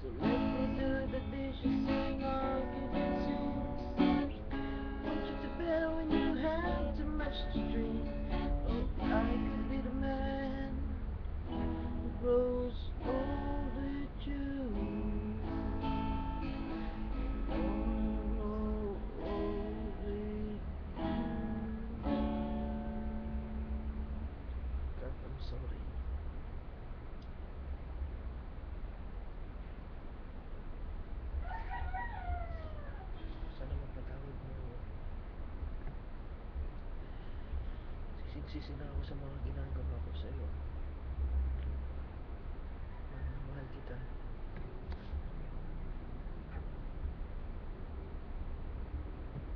So let me do the dishes, sing or give it sing. Want you to bed when you have too much to drink. Oh, I could be the man who grows old with you. God, I'm sorry. Sana mapatawad mo ako. Sising-sisi na ako sa mga ginagawa ko sa'yo. Mahal na mahal kita.